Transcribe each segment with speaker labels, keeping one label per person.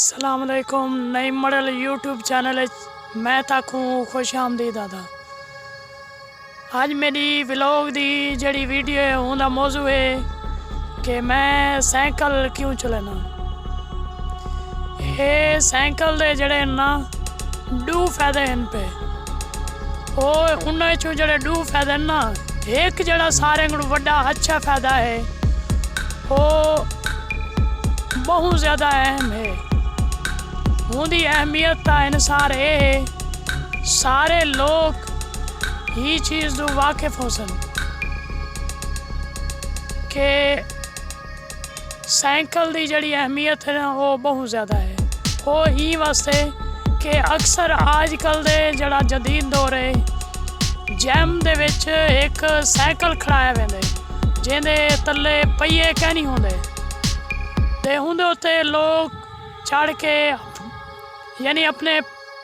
Speaker 1: अस्सलाम वालेकुम। नई मॉडल यूट्यूब चैनल मैं ताकू खुश आमदीद आदा। आज मेरी व्लॉग दी जड़ी वीडियो है उनका मौजू है कि मैं साइकिल क्यों चलाना। ये साइकिल दे जड़े ना दो फायदे हैं पे और उन्हें चो जड़े दो फायदे ना एक जड़ा सारे को बड़ा अच्छा फायदा है वो बहुत ज़्यादा अहम है। उनकी अहमियत का अनुसार ये है सारे लोग ये चीज़ तो वाकिफ हो सन कि साइकिल की जड़ी अहमियत है ना वो बहुत ज़्यादा है। वो ही वास्ते कि अक्सर आजकल दे जड़ा जदीद दौर है जैम दे विच एक साइकिल खड़ाया वेंदे जिंदे तले पहिए कह नहीं होंदे ते उंदे उत्ते लोग चढ़ के यानी अपने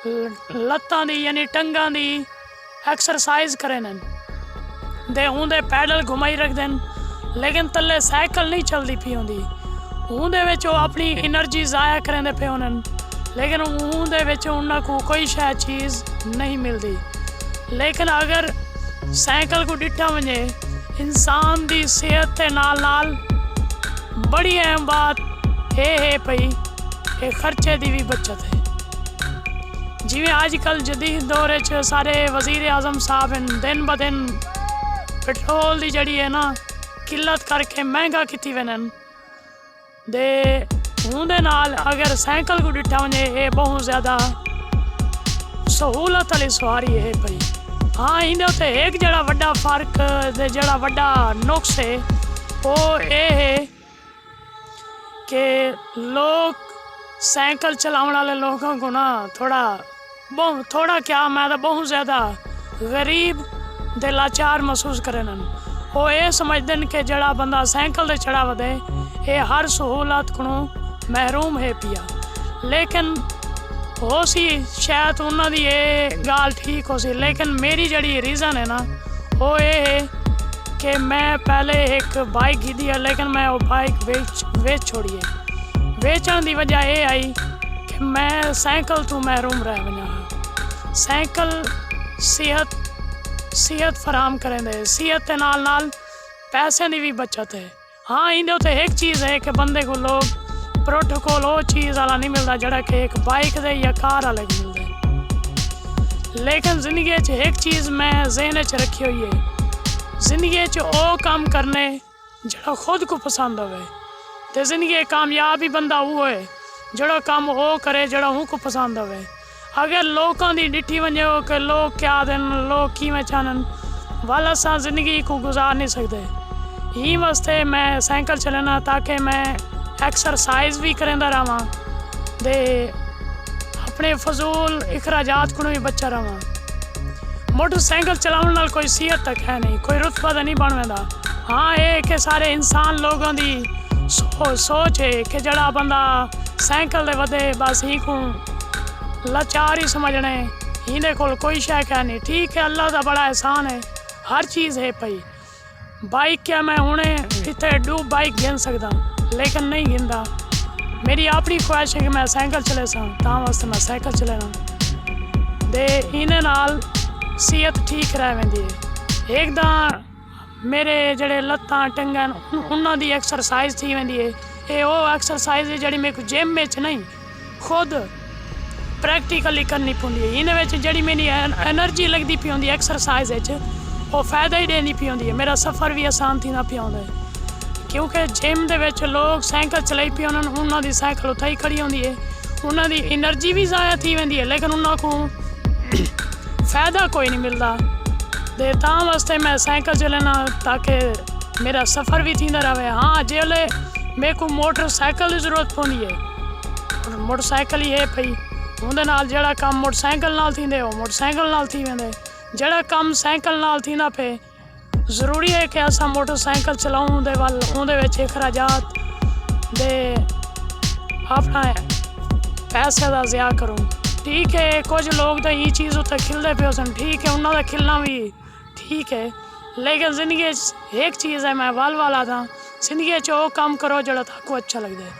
Speaker 1: लत्तां दी यानी टंगां दी एक्सरसाइज करें दे उंदे पैडल घुमाई रखते लेकिन तले साइकिल नहीं चलती पी होंदी उंदे विच अपनी एनर्जी ज़ाया करेंदे पे उन्हनि लेकिन उंदे विच उन्हां को कोई शायद चीज़ नहीं मिलती। लेकिन अगर साइकिल को डिठा वजे इंसान की सेहत के नाल बड़ी अहम बात ये है पई ये खर्चे की भी बचत है। जिमें अजकल जदीद दौर सारे वज़ीर आज़म साहब हैं दिन ब दिन पेट्रोल की जड़ी है ना किल्लत करके महंगा की वेन दे उनके नाल अगर साइकिल को डिठा वजे ये बहुत ज़्यादा सहूलत वाली सवारी है पई। हाँ इन्हें उत्ते एक जड़ा वड्डा फर्क दे जड़ा वड्डा नुक्स है वो ये है कि लोग साइकिल चलाने वाले लोगों को ना थोड़ा क्या मैं तो बहुत ज़्यादा गरीब दे लाचार महसूस करें। वो ये समझते हैं कि जड़ा बंदा साइकिल से चढ़ा वधे ये हर सहूलत को महरूम है पिया। लेकिन हो सी शायद उन्होंने ये गाल ठीक हो सी लेकिन मेरी जड़ी रीज़न है ना वो ये है कि मैं पहले एक बाइक की थी लेकिन मैं वो बाइक बेच छोड़ी है। बेचने की वजह यह आई कि मैं साइकिल तो महरूम रह वना। साइकिल सेहत फराम करें दे सेहत के नाल पैसे की भी बचत है। हाँ इन्हें उत्ते एक चीज़ है कि बंदे को लोग प्रोटोकॉल वो चीज़ वाला नहीं मिलता जड़ा कि एक बाइक दे या कार वाले को मिलता। लेकिन जिंदगी एक चीज़ मैं ज़हन च रखी हुई है जिंदगी वो काम करने जड़ा खुद को पसंद होवे तो जिंदगी कामयाबी बंदा वो है जड़ा काम वो करे जड़ा को पसंद होवे। अगर लोगों की डिठी वजे हो कि लोग क्या दिन लोग किमें चाहन वाल असा जिंदगी को गुजार नहीं सकते। ही वास्ते मैं साइकिल चलाना ताकि मैं एक्सरसाइज भी करेंदा रहा दे अपने फजूल अखराजात को भी बचा रहा। मोटरसाइकिल चलाने नाल कोई सेहत तक है नहीं कोई रुतबा तो नहीं बनता। हाँ ये कि सारे इंसान लोगों की सोच है कि जड़ा बंदा साइकिल दे वधे बस ही को लाचार ही समझने इन्हें को कोई शय है नहीं। ठीक है अल्लाह का बड़ा एहसान है हर चीज़ है पई। बाइक क्या मैं हुणे इतने डू बाइक गिन सकदा लेकिन नहीं गिनता। मेरी अपनी ख्वाहिश है कि मैं साइकिल चले ता वास्ते मैं साइकिल चलेना दे इन्हें नाल सेहत ठीक रह वेंदी है। एकदम मेरे जड़े लत्तां टंगन उन्हों की एक्सरसाइज थी वेंदी है। ये वो एक्सरसाइज है जड़ी मेरे को जिम में नहीं खुद प्रैक्टिकली करनी पौंदी है। इन्हें जड़ी मेरी एनर्जी लगती पी होंदी एक्सरसाइज वो फायदा ही देनी पी होंदी है। मेरा सफ़र भी आसान थी पिया होंदा है क्योंकि जिम दे विच लोग साइकिल चलाई पी उन्हों की साइकिल उत्थे ही खड़ी होंदी है उन्हों की एनर्जी भी ज़ाया थी वेंदी है लेकिन उन्हों को फायदा कोई नहीं मिलता। दे ता वास्ते मैं साइकिल चलाना ताकि मेरा सफ़र भी थींदा रहे। हाँ जेले मेरे को मोटरसाइकिल की जरूरत पौंदी है मोटरसाइकिल ही है पई उहदे नाल जड़ा काम मोटरसाइकिल नाल थींदे वो मोटरसाइकिल नाल थी वेंदे जड़ा काम साइकिल नाल थींदा पे ज़रूरी है कि असा मोटरसाइकिल चलाऊं दे वाल उहदे विच अखराजात दे अपना पैसे का ज़िया करूँ। ठीक है कुछ लोग तो ये चीज़ उत्ते खिलते पे सन ठीक है उन्होंने खिलना भी ठीक है लेकिन जिंदगी एक चीज़ है मैं वाला था जिंदगी वो काम करो जड़ा ताको अच्छा लगता है।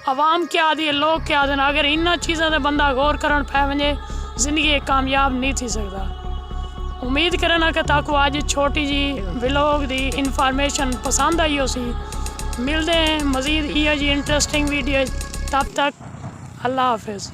Speaker 1: आवाम क्या दी लोग क्या देन अगर इन चीज़ों से बंदा गौर करन पै वञे ज़िंदगी कामयाब नहीं थी सकता। उम्मीद करना कि ताको आज छोटी जी व्लॉग दी इंफॉर्मेशन पसंद आई हो सी। मिलते हैं मज़ीद ये जी इंटरेस्टिंग वीडियो, तब तक अल्लाह हाफिज़।